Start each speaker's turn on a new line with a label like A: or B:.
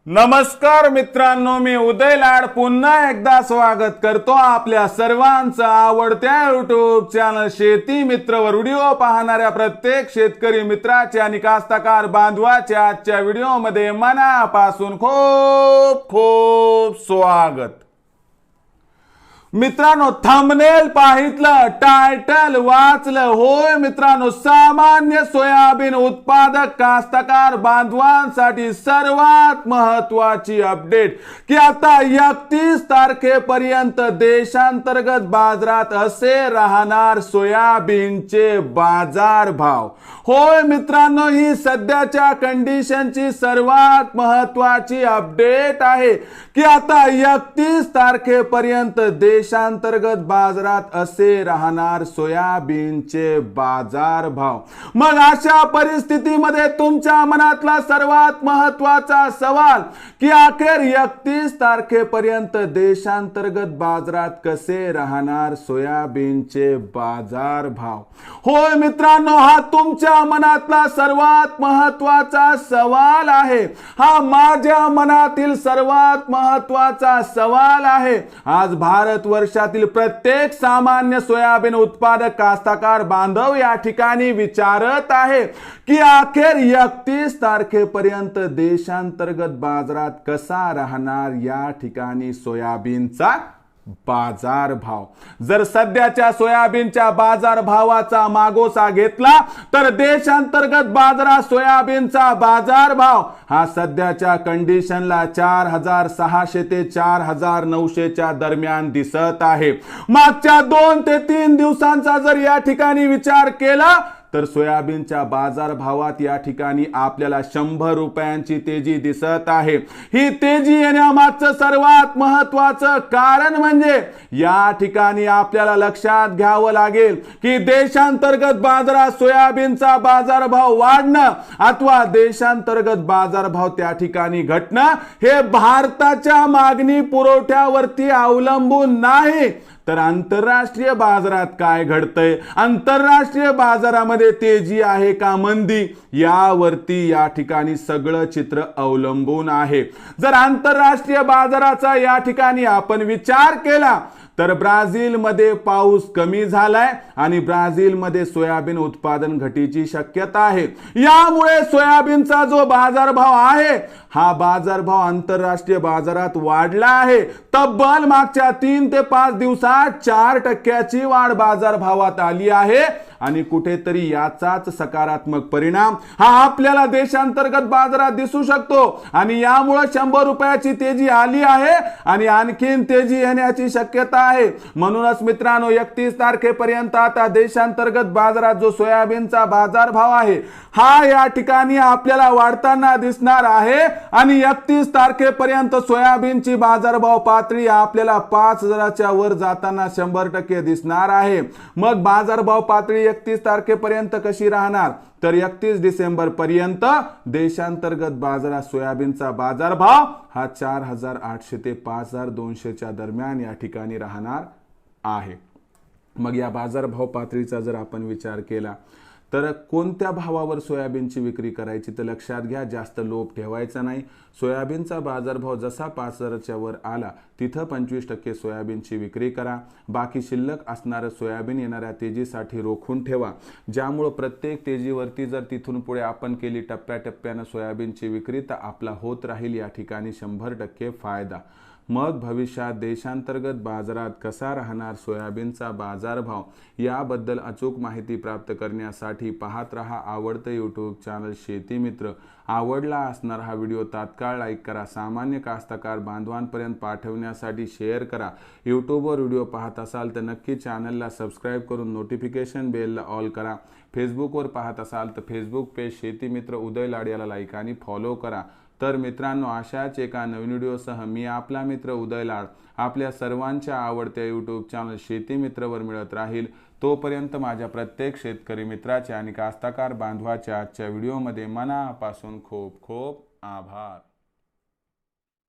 A: नमस्कार मित्रांनो, मी उदय लाड पुन्हा एकदा स्वागत करतो आपल्या सर्वांचं आवडत्या YouTube चॅनल शेती मित्रवर व्हिडिओ पाहणाऱ्या प्रत्येक शेतकरी मित्राचे आणि कास्तकार बांधवाचे आजच्या व्हिडिओमध्ये मनापासून खूप खूप स्वागत। मित्रांनो, थंबनेल पाहितलं, टायटल वाचलं, होय मित्रांनो, सामान्य सोयाबीन उत्पादक कास्तकार बांधवांसाठी सर्वात महत्त्वाची अपडेट की आता 31 तारखेपर्यंत देशांतर्गत बाजारात असे राहणार सोयाबीनचे बाजार भाव। होय मित्रांनो, ही सध्याच्या कंडिशनची सर्वात महत्त्वाची अपडेट आहे की आता 31 तारखेपर्यंत देशांतर्गत बाजारात असे राहणार सोयाबीनचे बाजार भाव। मग अशा परिस्थितीमध्ये तुमच्या मनातला सर्वात महत्त्वाचा सवाल की अखेर 31 तारखेपर्यंत देशांतर्गत बाजारात कसे राहणार सोयाबीनचे बाजार भाव। होय मित्रांनो, हा तुमच्या मनातला सर्वात महत्त्वाचा सवाल आहे। हा माझ्या मनातील सर्वात महत्त्वाचा सवाल आहे। आज भारत वर्षातील प्रत्येक सामान्य सोयाबीन उत्पादक कास्तकार बांधव या ठिकाणी विचारत आहे की अखेर 31 तारखेपर्यंत देशांतर्गत बाजारात कसा राहणार या ठिकाणी सोयाबीनचा बाजार भाव। जर सध्याच्या सोयाबीनच्या बाजार भावाचा मागोसा घेतला तर देशांतर्गत बाजारात सोयाबीनचा बाजार भाव हा सध्याच्या कंडिशनला 4600 ते 4900 च्या दरम्यान दिसत आहे। मागच्या 2 ते 3 दिवसांचा जर या ठिकाणी विचार केला तर सोयाबीनच्या बाजार भावात या ठिकाणी आपल्याला 100 रुपयांची तेजी दिसत आहे। ही तेजी येण्यामागचं सर्वात महत्त्वाचं कारण म्हणजे या ठिकाणी आपल्याला लक्षात घ्यावं लागेल की देशांतर्गत बाजारात सोयाबीनचा बाजारभाव वाढणं अथवा देशांतर्गत बाजारभाव त्या ठिकाणी घटणं हे भारताच्या मागणी पुरवठ्यावरती अवलंबून नाही तर आंतरराष्ट्रीय बाजारात काय घडतंय, आंतरराष्ट्रीय बाजारामध्ये तेजी आहे का मंदी, यावरती या ठिकाणी सगळं चित्र अवलंबून आहे। जर आंतरराष्ट्रीय बाजाराचा या ठिकाणी आपण विचार केला तर ब्राझील मध्ये पाऊस कमी झालाय आणि ब्राझील मध्ये सोयाबीन उत्पादन घटीची शक्यता आहे। यामुळे सोयाबीनचा जो बाजारभाव आहे हा बाजारभाव आंतरराष्ट्रीय बाजारात वाढला आहे। तब्बल मागच्या 3 ते 5 दिवसात 4% वाढ बाजारभावात आली आहे आणि कुठेतरी याचाच सकारात्मक परिणाम हा आपल्याला देशांतर्गत बाजारात दिसू शकतो आणि यामुळे 100 रुपयाची तेजी आली आहे आणि आणखीन तेजी येण्याची शक्यता आहे। म्हणूनच मित्रांनो, 31 तारखेपर्यंत आता देशांतर्गत बाजारात जो सोयाबीनचा बाजारभाव आहे हा या ठिकाणी आपल्याला वाढताना दिसणार आहे आणि 31 तारखेपर्यंत सोयाबीनची बाजारभाव पातळी आपल्याला 5000 च्या वर जाताना 100% दिसणार आहे। मग बाजारभाव पातळी 31 तारखेपर्यंत कशी राहणार तर 31 डिसेंबर पर्यंत देशांतर्गत बाजारात सोयाबीनचा बाजारभाव हा 4800 ते 5200 च्या दरम्यान या ठिकाणी राहणार आहे। मग या बाजारभाव पातळीचा जर आपण विचार केला तर कोणत्या भावावर सोयाबीनची विक्री करायची तर लक्षात घ्या, जास्त लोभ ठेवायचा नाही। सोयाबीनचा बाजारभाव जसा 5000 च्या वर आला तिथं 25% सोयाबीनची विक्री करा। बाकी शिल्लक असणारं सोयाबीन येणाऱ्या तेजीसाठी रोखून ठेवा, ज्यामुळे प्रत्येक तेजीवरती जर तिथून पुढे आपण केली टप्प्याटप्प्यानं सोयाबीनची विक्री तर आपला होत राहील या ठिकाणी 100% फायदा। मग भविष्यात देशांतर्गत बाजारात कसा राहणार सोयाबीनचा बाजारभाव याबद्दल अचूक माहिती प्राप्त करण्यासाठी पाहत रहा आवडतं YouTube चॅनल शेती मित्र। आवडला असणार हा व्हिडिओ तात्काळ लाईक करा, सामान्य कास्तकार बांधवांपर्यंत पाठवण्यासाठी शेअर करा। YouTubeवर व्हिडिओ पाहत असाल तर नक्की चॅनलला सबस्क्राईब करून नोटिफिकेशन बेलला ऑल करा। फेसबुकवर पाहत असाल तर फेसबुक पेज शेती मित्र उदय लाड याला लाईक आणि फॉलो करा। तर मित्रांनो, अशाच एका नवीन व्हिडिओसह मी आपला मित्र उदय लाड आपल्या सर्वांच्या आवडत्या YouTube चॅनल शेती मित्रवर मिळत राहील। तोपर्यंत माझ्या प्रत्येक शेतकरी मित्राचे आणि कास्तकार बांधवाच्या आजच्या व्हिडिओमध्ये मनापासून खूप खूप आभार।